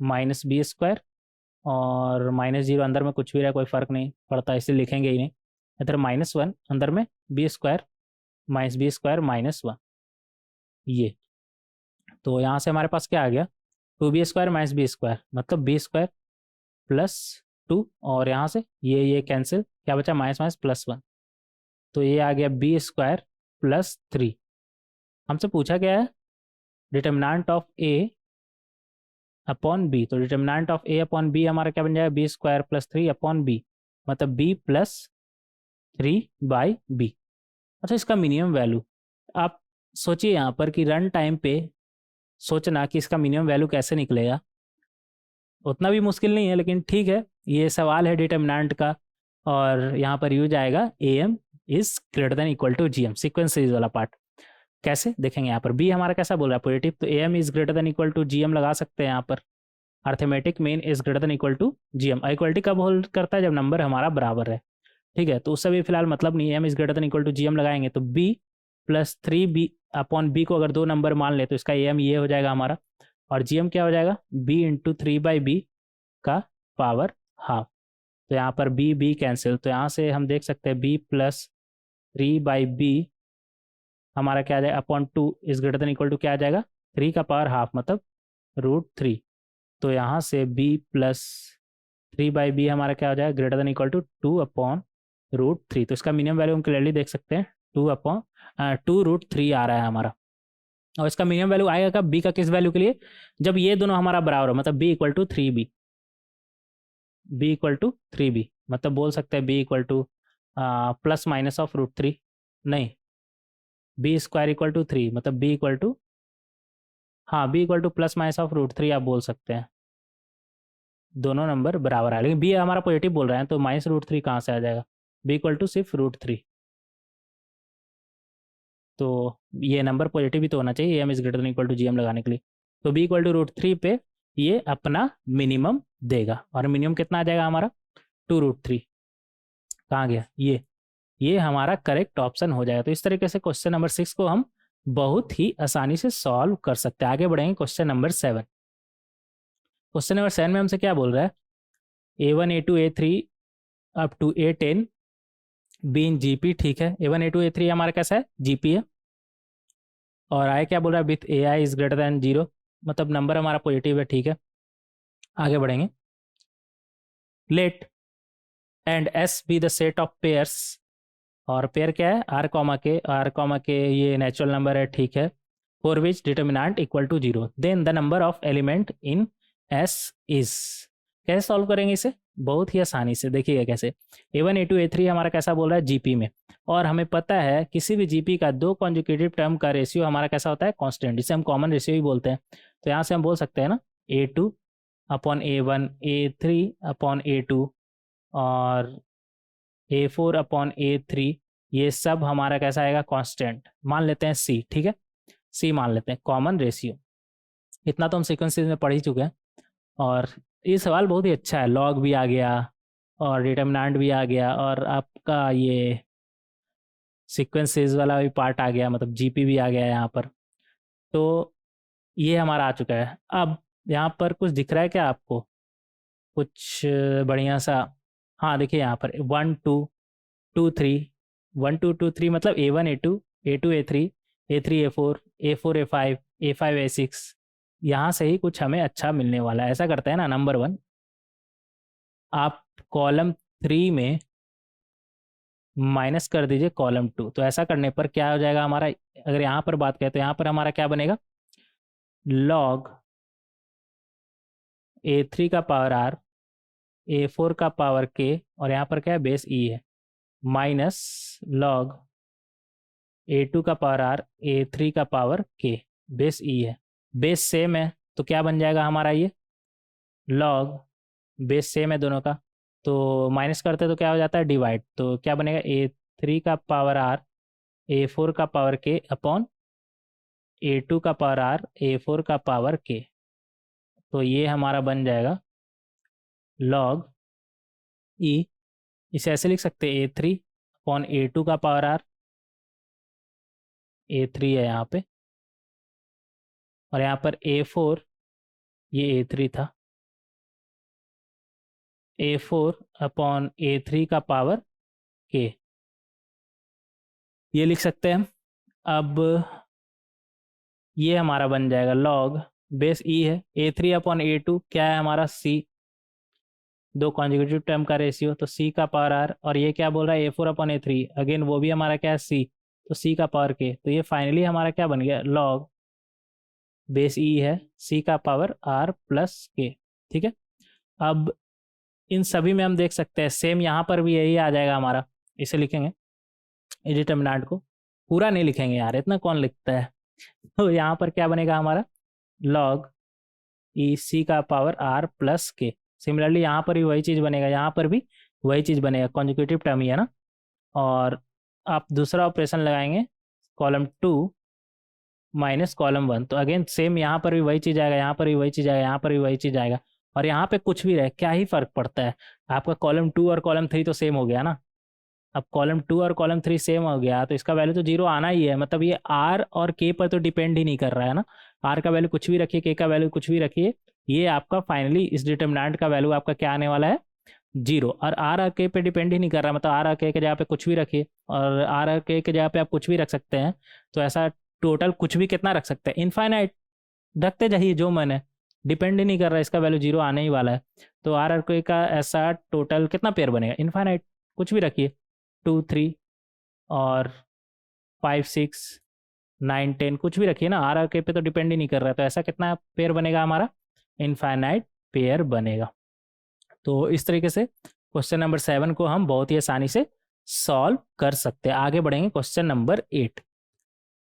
-b², और -0 अंदर में कुछ भी रहे कोई फ़र्क नहीं पड़ता, इसे लिखेंगे ही नहीं। इधर -1 अंदर में b² -b² -1, ये। तो यहाँ से हमारे पास क्या आ गया? 2b² -b² मतलब b² +2, और यहाँ से ये कैंसिल, क्या बचा? -+1, तो ये आ गया b² +3। हमसे पूछा क्या है? Determinant of A upon B. तो determinant of A upon B हमारा क्या बन जाएगा? b² +3 अपॉन बी, मतलब b +3/b। अच्छा, इसका मिनिमम वैल्यू आप सोचिए यहाँ पर कि रन टाइम पे सोचना कि इसका मिनिमम वैल्यू कैसे निकलेगा, उतना भी मुश्किल नहीं है, लेकिन ठीक है, ये सवाल है डिटर्मिनेंट का। और यहाँ पर यूज आएगा A M is greater than equal to ji M, sequence series वाला पार्ट। कैसे देखेंगे? यहाँ पर बी हमारा कैसा बोल रहा है? पॉजिटिव, तो A M is greater than equal to ji M लगा सकते हैं यहाँ पर। Arithmetic mean is greater than equal to ji M. Equality कब होल्ड करता है? जब नंबर हमारा बराबर है, ठीक है। तो उससे भी फिलहाल मतलब नहीं है, M is greater than equal to जी एम लगाएंगे तो बी +3b अपॉन बी को अगर 2 नंबर मान ले तो इसका ए एम ये हो जाएगा हमारा, और जी एम क्या हो जाएगा? b×3/b का पावर हाफ। तो यहाँ पर b कैंसिल, तो यहाँ से हम देख सकते हैं b+3/b हमारा क्या आ जाएगा? Upon 2 is greater than equal to क्या आ जाएगा? 3 का पावर हाफ मतलब √3। तो यहाँ से b+3/b हमारा क्या हो जाएगा? Greater than equal to 2/√3। तो इसका मिनिमम वैल्यू हम क्लियरली देख सकते हैं, 2/2√3 आ रहा है हमारा। और इसका मिनिमम वैल्यू आएगा कब? b का किस वैल्यू के लिए? जब ये दोनों हमारा बराबर हो, मतलब b=3b, b=3b, मतलब बोल सकते हैं b ±√3, नहीं b² = 3, मतलब b = हाँ b = ±√3 आप बोल सकते हैं। दोनों नंबर बराबर है, लेकिन बी हमारा पॉजिटिव बोल रहा है तो -√3 कहाँ से आ जाएगा, बी इक्वल टू सिर्फ √3। तो ये नंबर पॉजिटिव ही तो होना चाहिए, M is greater than equal to जी एम लगाने के लिए। तो बी इक्वल टू √3 पे ये अपना मिनिमम देगा, और मिनिमम कितना आ जाएगा हमारा 2√3। कहाँ गया ये हमारा करेक्ट ऑप्शन हो जाएगा। तो इस तरीके से क्वेश्चन नंबर 6 को हम बहुत ही आसानी से सॉल्व कर सकते हैं। आगे बढ़ेंगे क्वेश्चन नंबर 7। क्वेश्चन नंबर 7 में हमसे क्या बोल रहा है, A1 A2 A3 up to A10 be in GP. ठीक है, A1 A2 A3 हमारा कैसा है, जीपी है। और आई क्या बोल रहा है, with AI is greater than 0, मतलब नंबर हमारा पॉजिटिव है। ठीक है, आगे बढ़ेंगे। Let and S be the set of pairs, और पेयर क्या है, आर कॉमा के ये नेचुरल नंबर है। ठीक है, for which determinant equal to 0, then the number of element in S is. कैसे सॉल्व करेंगे इसे, बहुत ही आसानी से, देखिएगा कैसे। A1 A2 A3 हमारा कैसा बोल रहा है, जीपी में, और हमें पता है किसी भी जीपी का दो कॉन्जुगेटिव टर्म का रेशियो हमारा कैसा होता है, कांस्टेंट, जिसे हम कॉमन रेशियो ही बोलते हैं। तो यहाँ से हम बोल सकते हैं ना, A2 upon A1, A3 upon A2 और A4 अपॉन A3, ये सब हमारा कैसा आएगा, कांस्टेंट। मान लेते हैं C, ठीक है, C मान लेते हैं कॉमन रेशियो। इतना तो हम सीक्वेंसेस में पढ़ ही चुके हैं। और ये सवाल बहुत ही अच्छा है, लॉग भी आ गया और डिटर्मिनेंट भी आ गया, और आपका ये सीक्वेंसेस वाला भी पार्ट आ गया, मतलब जीपी भी आ गया यहाँ पर। तो ये हमारा आ चुका है। अब यहाँ पर कुछ दिख रहा है क्या आपको, कुछ बढ़िया सा? हाँ देखिए यहाँ पर 1 2 2 3, 1 2 2 3 मतलब A1 A2 A2 A3 A3 A4 A4 A5 A5 A6, यहाँ से ही कुछ हमें अच्छा मिलने वाला है। ऐसा करते हैं ना, नंबर 1 आप कॉलम 3 में माइनस कर दीजिए कॉलम 2। तो ऐसा करने पर क्या हो जाएगा हमारा, अगर यहाँ पर बात करें तो यहाँ पर हमारा क्या बनेगा, लॉग A3 का पावर R A4 का पावर K, और यहाँ पर क्या है, बेस E है, माइनस लॉग A2 का पावर R A3 का पावर K, बेस E है। बेस सेम है तो क्या बन जाएगा हमारा, ये लॉग बेस सेम है दोनों का, तो माइनस करते तो क्या हो जाता है, डिवाइड। तो क्या बनेगा, A3 का पावर R A4 का पावर K अपॉन A2 का पावर R A4 का पावर K। तो ये हमारा बन जाएगा लॉग E, इसे ऐसे लिख सकते हैं A3 अपॉन A2 का पावर R, A3 है यहाँ पे, और यहाँ पर A4, ये A3 था, A4 अपॉन A3 का पावर K, ये लिख सकते हैं हम। अब ये हमारा बन जाएगा लॉग बेस E है, A3 अपॉन A2 क्या है हमारा, C, दो कॉन्जुगेटिव टर्म का रेशियो, तो C का पावर R, और ये क्या बोल रहा है, A4 अपॉन A3, अगेन वो भी हमारा क्या है, C, तो C का पावर K। तो ये फाइनली हमारा क्या बन गया, लॉग बेस E है C का पावर R प्लस K। ठीक है, अब इन सभी में हम देख सकते हैं सेम यहाँ पर भी यही आ जाएगा हमारा। इसे लिखेंगे डिटर्मिनेंट को, पूरा नहीं लिखेंगे यार, इतना कौन लिखता है। तो यहाँ पर क्या बनेगा हमारा, लॉग ई सी का पावर R प्लस के। सिमिलरली यहाँ पर भी वही चीज़ बनेगा, यहाँ पर भी वही चीज़ बनेगा, कॉन्जुगेटिव टर्म ही है ना। और आप दूसरा ऑपरेशन लगाएंगे, कॉलम 2 माइनस कॉलम 1, तो अगेन सेम यहाँ पर भी वही चीज़ आएगा, यहाँ पर भी वही चीज़ आएगा, यहाँ पर भी वही चीज़ आएगा, और यहाँ पे कुछ भी रहे क्या ही फर्क पड़ता है। आपका कॉलम 2 और कॉलम 3 तो सेम हो गया ना। अब कॉलम 2 और कॉलम 3 सेम हो गया तो इसका वैल्यू तो 0 आना ही है, मतलब ये R और K पर तो डिपेंड ही नहीं कर रहा है ना। R का वैल्यू कुछ भी रखिए, K का वैल्यू कुछ भी रखिए, ये आपका फाइनली इस डिटर्मिनेंट का वैल्यू आपका क्या आने वाला है, 0। और R और K पे डिपेंड ही नहीं कर रहा, मतलब R और K के जगह पे कुछ भी रखिए, और R और K के जगह पे आप कुछ भी रख सकते हैं। तो ऐसा टोटल कुछ भी कितना रख सकते हैं, इनफाइनाइट रखते जाइए, जो मैंने डिपेंड ही नहीं कर रहा, इसका वैल्यू 0 आने ही वाला है। तो R और K का ऐसा टोटल कितना पेयर बनेगा, इनफाइनाइट, कुछ भी रखिए, 2 3 और 5 6 9 10 कुछ भी रखिए ना, R और K पे तो डिपेंड ही नहीं कर रहा है। तो ऐसा कितना पेयर बनेगा हमारा, इनफाइनाइट पेयर बनेगा। तो इस तरीके से क्वेश्चन नंबर 7 को हम बहुत ही आसानी से सॉल्व कर सकते हैं। आगे बढ़ेंगे क्वेश्चन नंबर 8।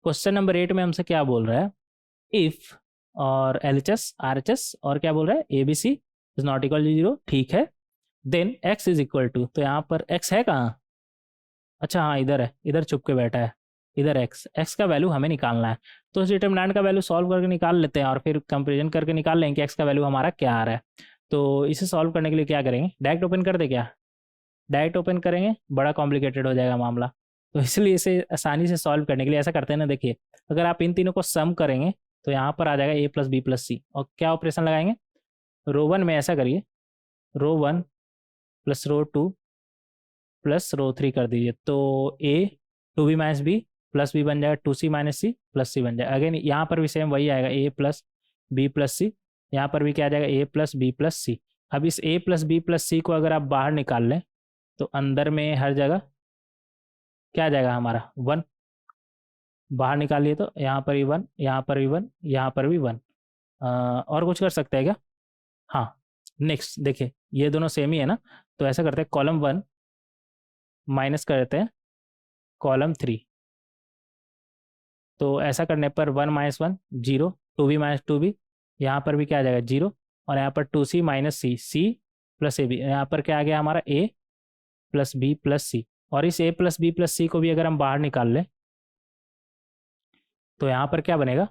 क्वेश्चन नंबर 8 में हमसे क्या बोल रहा है, इफ और LHS RHS और क्या बोल रहा है ABC is not equal to 0, ठीक है। Then x is equal to, तो यहाँ पर x है कहाँ? अच्छा हाँ इधर है, इधर छुप के बैठा है, इधर x का वैल्यू हमें निकालना है। तो इस डिटरमिनेंट का वैल्यू सॉल्व करके निकाल लेते हैं और फिर कंपेरिजन करके निकाल लेंगे कि x का वैल्यू हमारा क्या आ रहा है। तो इसे सॉल्व करने के लिए क्या करेंगे, डायरेक्ट ओपन कर दे क्या? डायरेक्ट ओपन करेंगे बड़ा कॉम्प्लिकेटेड हो जाएगा मामला, तो इसलिए इसे आसानी से सॉल्व करने के लिए ऐसा करते हैं ना, देखिए अगर आप इन तीनों को सम करेंगे तो यहाँ पर आ जाएगा a प्लस बी प्लस सी, और क्या ऑपरेशन लगाएंगे, रो वन में ऐसा करिए, row one plus row two plus row three कर दीजिए, तो a two B minus B plus B बन जाएगा, टू सी माइनस सी प्लस सी बन जाएगा। अगेन यहाँ पर भी सेम वही आएगा, a प्लस बी प्लस सी, यहाँ पर भी क्या आ जाएगा, a प्लस बी प्लस सी। अब इस a प्लस बी प्लस सी को अगर आप बाहर निकाल लें तो अंदर में हर जगह क्या आ जाएगा हमारा 1, बाहर निकालिए तो यहाँ पर भी 1, यहाँ पर भी 1, यहाँ पर भी 1। और कुछ कर सकते हैं क्या? हाँ, नेक्स्ट देखिए ये दोनों सेम ही है ना, तो ऐसा करते हैं कॉलम 1 माइनस करते हैं कॉलम 3, तो ऐसा करने पर 1 minus 1 0, two B minus two b, यहाँ पर भी क्या आ जाएगा 0, और यहाँ पर two C minus c, c plus a b, यहाँ पर क्या आ गया हमारा a प्लस बी प्लस सी। और इस a प्लस बी प्लस सी को भी अगर हम बाहर निकाल लें तो यहाँ पर क्या बनेगा,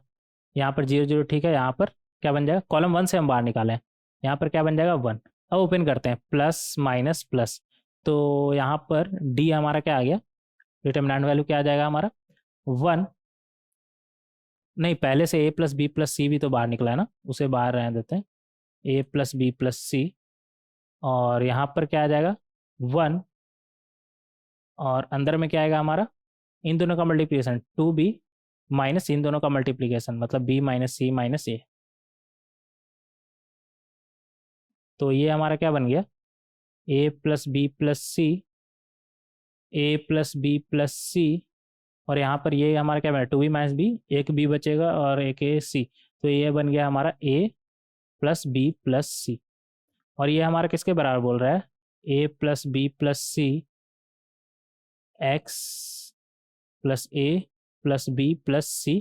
यहाँ पर 0 0, ठीक है, यहाँ पर क्या बन जाएगा, कॉलम 1 से हम बाहर निकालें, यहाँ पर क्या बन जाएगा 1। अब ओपन करते हैं प्लस माइनस प्लस, तो यहाँ पर d हमारा क्या आ गया, डिटरमिनेंट वैल्यू क्या आ जाएगा हमारा 1, नहीं पहले से a प्लस बी प्लस सी भी तो बाहर निकला है ना, उसे बाहर रहने देते हैं, a प्लस बी प्लस सी, और यहाँ पर क्या आ जाएगा 1, और अंदर में क्या आएगा हमारा, इन दोनों का मल्टीप्लिकेशन टू बी माइनस इन दोनों का मल्टीप्लिकेशन, मतलब बी माइनस सी माइनस ए, तो ये हमारा क्या बन गया, ए प्लस बी प्लस सी, ए प्लस बी प्लस सी, और यहाँ पर ये हमारा क्या बना, टू बी माइनस बी, एक बी बचेगा और एक ए सी, तो ये बन गया हमारा ए प्लस बी प्लस सी। और ये हमारा किसके बराबर बोल रहा है, ए plus B plus C x plus A plus B plus C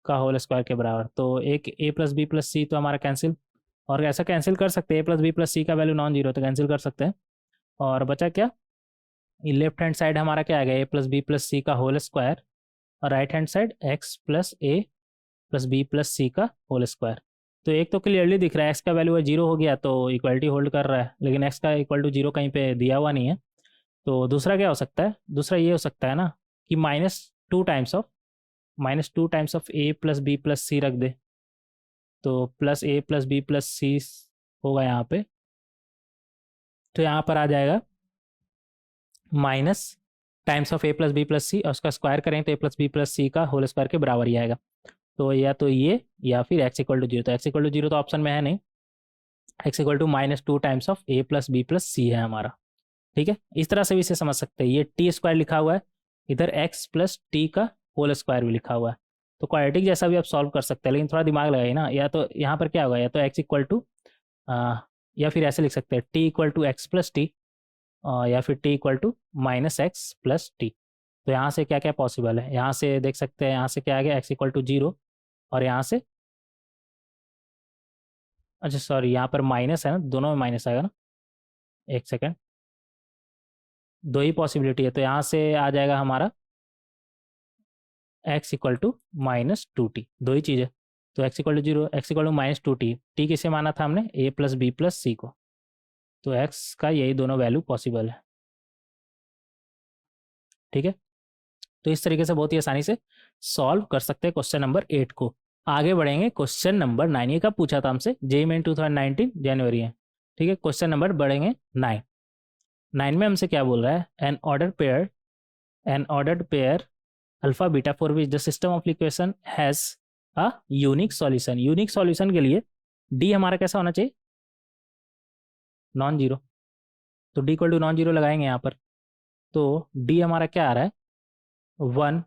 का होल स्क्वायर के बराबर। तो एक ए प्लस बी प्लस सी तो हमारा कैंसिल, और ऐसा कैंसिल कर सकते हैं, ए प्लस बी प्लस सी का वैल्यू नॉन जीरो, तो कैंसिल कर सकते हैं। और बचा क्या, लेफ्ट हैंड साइड हमारा क्या आएगा, A plus B plus C का होल स्क्वायर, और right hand side X plus A plus B plus C का होल स्क्वायर। तो एक तो क्लियरली दिख रहा है एक्स का वैल्यू जीरो हो गया तो इक्वलिटी होल्ड कर रहा है, लेकिन एक्स का इक्वल टू जीरो कहीं पे दिया हुआ नहीं है। तो दूसरा क्या हो सकता है, दूसरा ये हो सकता है ना कि minus two times of A plus B plus C रख दे, तो plus A plus B plus C होगा यहाँ पे, तो यहाँ पर आ जाएगा minus times of A plus B plus सी, और उसका स्क्वायर करें तो A plus B plus C का होल स्क्वायर के बराबर ही आएगा। तो या तो ये या फिर एक्स इक्वल टू जीरो, तो एक्स इक्वल टू जीरो तो ऑप्शन में है नहीं, X equal to minus two times of A plus B plus C है हमारा। ठीक है, इस तरह से भी इसे समझ सकते हैं, ये टी स्क्वायर लिखा हुआ है, इधर एक्स प्लस टी का होल स्क्वायर भी लिखा हुआ है, तो क्वाड्रेटिक जैसा भी आप सॉल्व कर सकते हैं, लेकिन थोड़ा दिमाग लगाइए ना, या तो यहाँ पर क्या होगा, या तो एक्स इक्वल टू, या फिर ऐसे लिख सकते हैं t equal to x plus t, या फिर t equal to minus x plus t. तो यहाँ से क्या क्या पॉसिबल है, यहाँ से देख सकते हैं, यहाँ से क्या आ गया एक्स इक्वल टू जीरो, और यहाँ से, अच्छा सॉरी यहाँ पर माइनस है ना, दोनों में माइनस आएगा ना, एक सेकेंड, दो ही पॉसिबिलिटी है, तो यहाँ से आ जाएगा हमारा x equal to minus two t, दो ही चीज़ है, तो x equal to zero, x equal to minus two t, t किसे माना था हमने, ए प्लस बी प्लस सी को, तो एक्स का यही दोनों वैल्यू पॉसिबल है। ठीक है, तो इस तरीके से बहुत ही आसानी से सॉल्व कर सकते हैं क्वेश्चन नंबर 8 को। आगे बढ़ेंगे क्वेश्चन नंबर 9, ये कब पूछा था हमसे, जेईई मेन 2019 जनवरी है। ठीक है, क्वेश्चन नंबर बढ़ेंगे 9। 9 में हमसे क्या बोल रहा है, an ordered pair alpha beta for which the system of equation has a unique solution. Unique solution के लिए डी हमारा कैसा होना चाहिए, नॉन जीरो, तो D equal to non zero लगाएंगे यहाँ पर, तो डी हमारा क्या आ रहा है, 1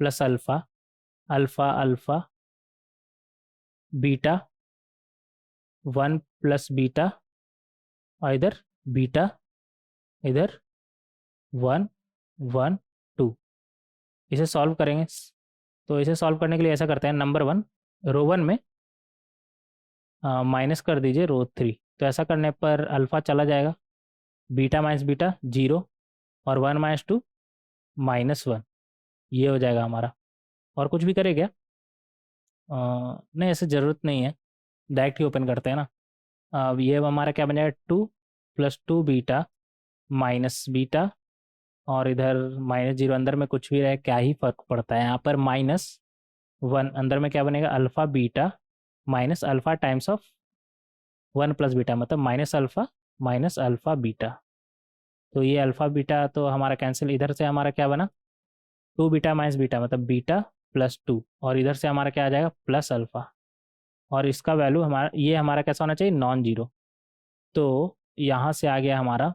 plus alpha, alpha alpha beta, 1 plus beta, और इधर बीटा, इधर 1 1 2। इसे सॉल्व करेंगे, तो इसे सॉल्व करने के लिए ऐसा करते हैं, नंबर 1 रो 1 में माइनस कर दीजिए रो 3, तो ऐसा करने पर अल्फ़ा चला जाएगा, बीटा माइनस बीटा 0 और 1 माइनस 2 -1, ये हो जाएगा हमारा। और कुछ भी करे क्या? नहीं, ऐसे ज़रूरत नहीं है, डायरेक्ट ही ओपन करते हैं ना। अब ये हमारा क्या बन जाएगा, 2 + 2 बीटा माइनस बीटा, और इधर -0 अंदर में कुछ भी रहे क्या ही फर्क पड़ता है, यहाँ पर -1 अंदर में क्या बनेगा, alpha beta minus alpha times of 1 + beta, मतलब माइनस अल्फ़ा बीटा। तो ये अल्फ़ा बीटा तो हमारा कैंसिल, इधर से हमारा क्या बना, 2 बीटा माइनस बीटा मतलब बीटा +2, और इधर से हमारा क्या आ जाएगा, प्लस अल्फ़ा, और इसका वैल्यू हमारा, ये हमारा कैसा होना चाहिए, नॉन जीरो। तो यहाँ से आ गया हमारा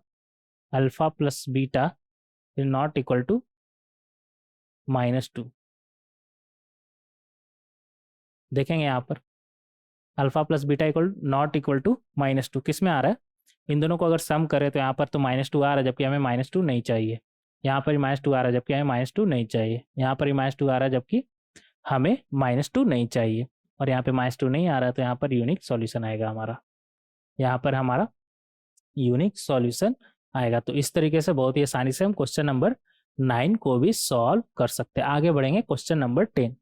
alpha plus beta is not equal to -2। देखेंगे यहाँ पर alpha plus beta equal not equal to -2 किस में आ रहा है, इन दोनों को अगर सम करें तो यहाँ पर तो -2 आ रहा है, जबकि हमें -2 नहीं चाहिए। यहाँ पर -2 आ रहा है जबकि हमें -2 नहीं चाहिए। यहाँ पर -2 आ रहा है जबकि हमें -2 नहीं चाहिए, और यहाँ पे -2 नहीं आ रहा है, तो यहाँ पर यूनिक सॉल्यूशन आएगा हमारा। यहाँ पर हमारा यूनिक सॉल्यूशन आएगा। तो इस तरीके से बहुत ही आसानी से हम क्वेश्चन नंबर 9 को भी सॉल्व कर सकते हैं। आगे बढ़ेंगे क्वेश्चन नंबर 10।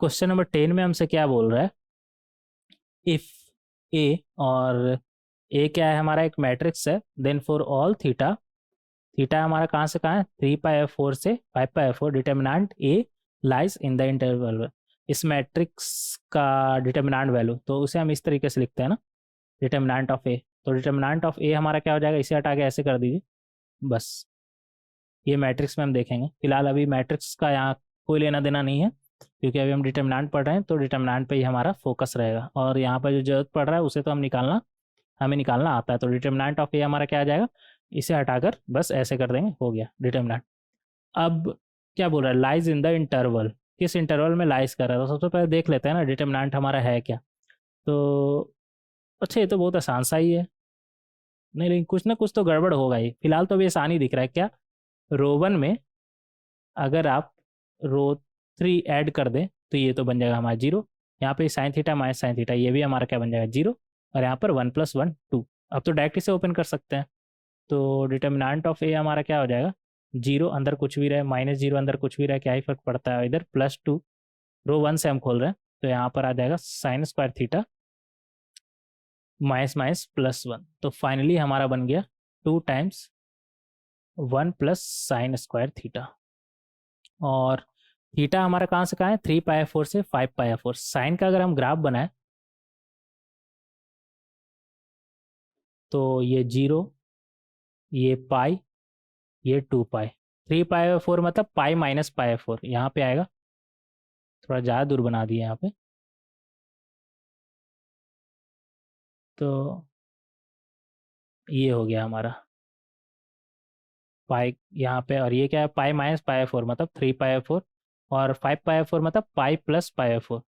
क्वेश्चन नंबर 10 में हमसे क्या बोल रहा है, इफ ए, और ए क्या है हमारा, एक मैट्रिक्स है, then for all theta, theta हमारा कहाँ से कहाँ है, 3π/4 से 5π/4, determinant A lies in the interval. इस मैट्रिक्स का डिटर्मिनेंट वैल्यू, तो उसे हम इस तरीके से लिखते हैं ना, डिटर्मिनेंट ऑफ ए। तो डिटर्मिनेंट ऑफ ए हमारा क्या हो जाएगा, इसे हटा के ऐसे कर दीजिए बस। ये मैट्रिक्स में हम देखेंगे, फिलहाल अभी मैट्रिक्स का यहाँ कोई लेना देना नहीं है, क्योंकि अभी हम डिटर्मिनेंट पढ़ रहे हैं, तो डिटर्मिनेंट पे ही हमारा फोकस रहेगा, और यहाँ पर जो जरूरत पड़ रहा है उसे तो हमें निकालना आता है। तो डिटर्मिनेंट ऑफ ए हमारा क्या आ जाएगा, इसे हटाकर बस ऐसे कर देंगे, हो गया डिटर्मिनेंट। अब क्या बोल रहा है, लाइज इन द इंटरवल, किस इंटरवल में लाइज कर रहा है, तो सबसे पहले देख लेते हैं ना डिटर्मिनेंट हमारा है क्या। तो अच्छा, ये तो बहुत आसान सा ही है, नहीं लेकिन कुछ ना कुछ तो गड़बड़ होगा ही। फिलहाल तो अभी आसान ही दिख रहा है। क्या, रो 1 में अगर आप रो 3 ऐड कर दें तो ये तो बन जाएगा हमारा 0, यहाँ पे sine theta minus sine theta, ये भी हमारा क्या बन जाएगा 0, और यहाँ पर 1 + 1 2। अब तो डायरेक्ट इसे ओपन कर सकते हैं। तो डिटर्मिनेंट ऑफ ए हमारा क्या हो जाएगा, 0 अंदर कुछ भी रहे, -0 अंदर कुछ भी रहे, क्या ही फर्क पड़ता है, इधर +2, रो 1 से हम खोल रहे हैं, तो यहाँ पर आ जाएगा sine square theta minus minus +1। तो फाइनली हमारा बन गया 2 टाइम्स 1 + साइन स्क्वायर थीटा। और थीटा हमारा कहाँ से कहाँ है, 3π/4 से 5π/4। साइन का अगर हम ग्राफ बनाए तो ये 0, ये पाई, ये 2π, 3π/4 मतलब π-π/4 यहाँ पे आएगा, थोड़ा ज़्यादा दूर बना दिए यहाँ पे। तो ये हो गया हमारा पाई यहाँ पे, और ये क्या है, π-π/4 मतलब 3π/4, और 5π/4 मतलब π + π/4,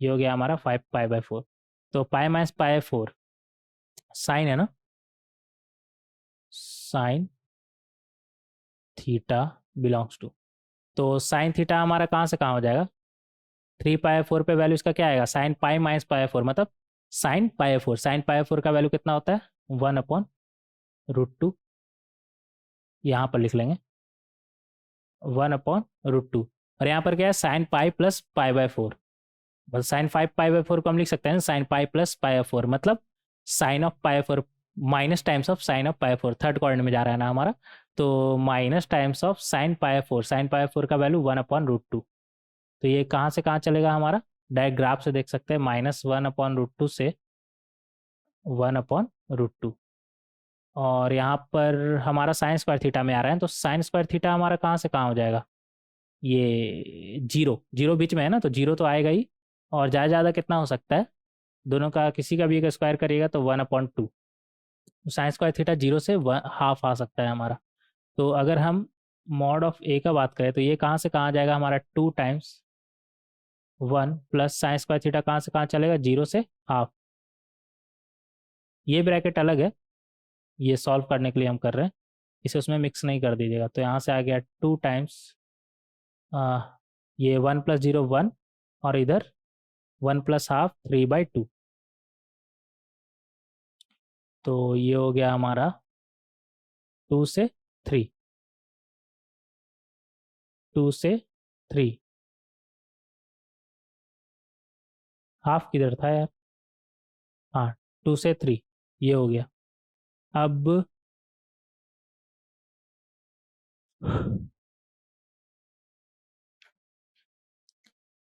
ये हो गया हमारा 5π/4। तो π-π/4 साइन है ना, साइन थीटा बिलोंग्स टू, तो साइन थीटा हमारा कहाँ से कहाँ हो जाएगा, 3π/4 पे वैल्यू इसका क्या आएगा, साइन π-π/4 मतलब साइन π/4, साइन π/4 का वैल्यू कितना होता है, 1/√2, यहाँ पर लिख लेंगे 1/√2, और यहाँ पर क्या है, साइन π + π/4, बस साइन 5π/4 को हम लिख सकते हैं साइन π + π/4 मतलब sine of π/4 minus times of sine of π/4, third quadrant में जा रहा है ना हमारा, तो minus times of sine π/4, sine π/4 का वैल्यू 1/√2। तो ये कहाँ से कहाँ चलेगा हमारा, डायरेक्ट ग्राफ से देख सकते हैं, -1/√2 से 1/√2, और यहाँ पर हमारा साइन स्क्वायर थीटा में आ रहा है, तो साइन स्क्वायर थीटा हमारा कहाँ से कहाँ हो जाएगा, ये 0 0 बीच में है ना, तो 0 तो आएगा ही, और ज़्यादा ज़्यादा कितना हो सकता है, दोनों का किसी का भी एक स्क्वायर करिएगा तो 1/2, साइन स्क्वायर थीटा 0 से हाफ आ सकता है हमारा। तो अगर हम मॉड ऑफ ए का बात करें तो ये कहाँ से कहाँ आ जाएगा हमारा, 2 टाइम्स 1 + साइन स्क्वायर थीटा कहाँ से कहाँ चलेगा, 0 से हाफ। ये ब्रैकेट अलग है, ये सॉल्व करने के लिए हम कर रहे हैं, इसे उसमें मिक्स नहीं कर दीजिएगा। तो यहाँ से आ गया 2 टाइम्स ये 1 + 0 1, और इधर 1 + हाफ 3/2, तो ये हो गया हमारा 2 से 3, 2 से 3, हाफ किधर था यार, हाँ 2 से 3 ये हो गया। अब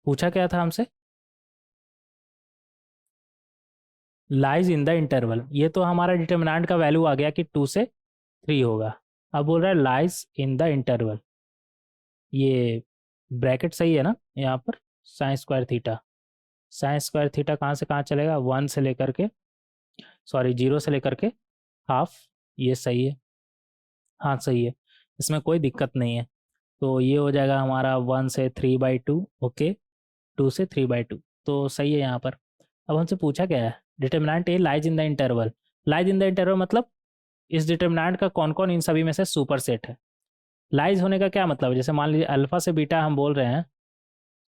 पूछा क्या था हमसे, लाइज इन द इंटरवल, ये तो हमारा डिटर्मिनेंट का वैल्यू आ गया कि 2 से 3 होगा। अब बोल रहा है लाइज इन द इंटरवल, ये ब्रैकेट सही है ना यहाँ पर, sine square theta, sine square theta कहाँ से कहाँ चलेगा, 1 से लेकर के, सॉरी 0 से लेकर के हाफ, ये सही है, हाँ सही है, इसमें कोई दिक्कत नहीं है। तो ये हो जाएगा हमारा 1 से 3/2, ओके, 2 से 3/2, तो सही है यहाँ पर। अब हमसे पूछा क्या है, determinant A lies in the interval, lies in the interval मतलब इस डिटर्मिनेंट का कौन कौन इन सभी में से सुपर सेट है। लाइज होने का क्या मतलब है, जैसे मान लीजिए अल्फा से बीटा हम बोल रहे हैं,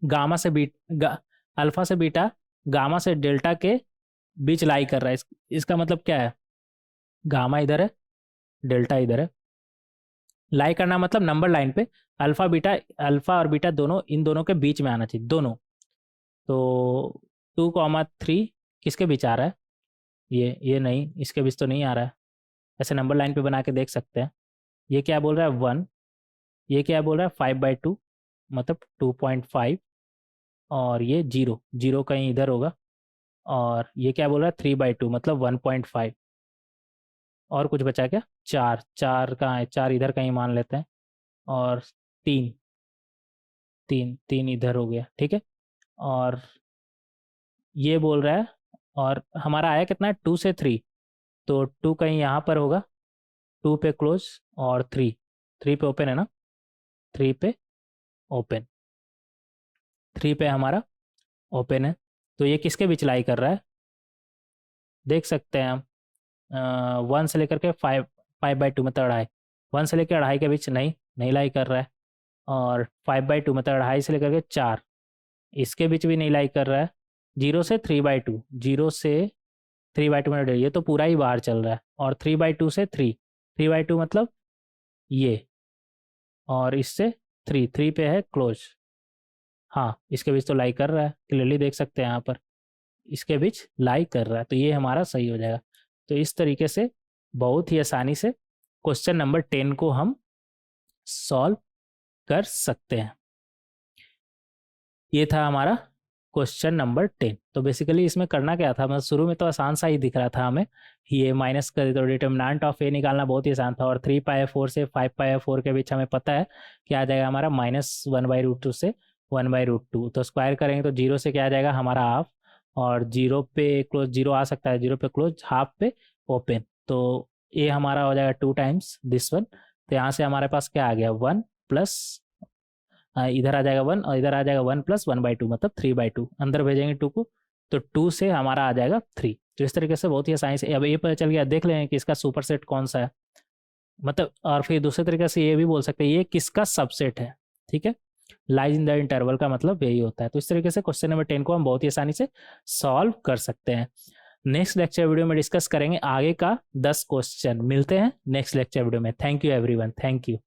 गामा से अल्फा से बीटा गामा से डेल्टा के बीच लाई कर रहा है, इसका मतलब क्या है, गामा इधर है, डेल्टा इधर है, लाई करना मतलब नंबर लाइन पे अल्फा और बीटा दोनों इन दोनों के बीच में आना चाहिए, दोनों। तो 2,3 किसके बीच आ रहा है, ये नहीं, इसके बीच तो नहीं आ रहा है, ऐसे नंबर लाइन पे बना के देख सकते हैं। ये क्या बोल रहा है 1, ये क्या बोल रहा है 5/2 मतलब 2.5, और ये 0 0 कहीं इधर होगा, और ये क्या बोल रहा है 3/2 मतलब 1.5, और कुछ बचा क्या, 4 4 कहाँ है, 4 इधर कहीं मान लेते हैं, और 3 3 3 इधर हो गया, ठीक है। और ये बोल रहा है, और हमारा आया कितना है 2 से 3, तो 2 कहीं यहाँ पर होगा, 2 पे क्लोज, और 3 पे ओपन है ना, 3 पे ओपन, 3 पे हमारा ओपन है। तो ये किसके बीच लाई कर रहा है, देख सकते हैं हम, 1 से लेकर के 5/2 मतलब अढ़ाई, 1 से लेकर अढ़ाई के बीच नहीं नहीं लाई कर रहा है, और 5/2 मतलब अढ़ाई से लेकर के 4, इसके बीच भी नहीं लाई कर रहा है, 0 से 3/2, 0 से 3/2 मतलब ये तो पूरा ही बाहर चल रहा है, और 3/2 से 3 मतलब ये, और इससे 3 पे है क्लोज, हाँ इसके बीच तो लाई कर रहा है, क्लियरली देख सकते हैं यहाँ पर, इसके बीच लाई कर रहा है, तो ये हमारा सही हो जाएगा। तो इस तरीके से बहुत ही आसानी से क्वेश्चन नंबर 10 को हम सॉल्व कर सकते हैं। ये था हमारा क्वेश्चन नंबर 10। तो बेसिकली इसमें करना क्या था, मतलब शुरू में तो आसान सा ही दिख रहा था हमें, ये माइनस कर तो डिटर्मिनेंट ऑफ ए निकालना बहुत ही आसान था, और 3π/4 से 5π/4 के बीच हमें पता है क्या आ जाएगा हमारा, -1/√2 से 1/√2, तो स्क्वायर करेंगे तो 0 से क्या आ जाएगा हमारा हाफ, और 0 पे क्लोज 0 आ सकता है, 0 पे क्लोज, हाफ पे ओपन, तो ये हमारा हो जाएगा 2 टाइम्स दिस वन, तो यहाँ से हमारे पास क्या आ गया 1 प्लस, इधर आ जाएगा 1, और इधर आ जाएगा 1 + 1/2 मतलब 3/2, अंदर भेजेंगे 2 को, तो 2 से हमारा आ जाएगा 3। तो इस तरीके से बहुत ही आसानी से अब ये पता चल गया, देख लेंगे कि इसका सुपर सेट कौन सा है, मतलब, और फिर दूसरे तरीके से ये भी बोल सकते हैं ये किसका सबसेट है, ठीक है, लाइज इन द इंटरवल का मतलब यही होता है। तो इस तरीके से क्वेश्चन नंबर 10 को हम बहुत ही आसानी से सॉल्व कर सकते हैं। नेक्स्ट लेक्चर वीडियो में डिस्कस करेंगे आगे का 10 क्वेश्चन। मिलते हैं नेक्स्ट लेक्चर वीडियो में। Thank you everyone, thank you.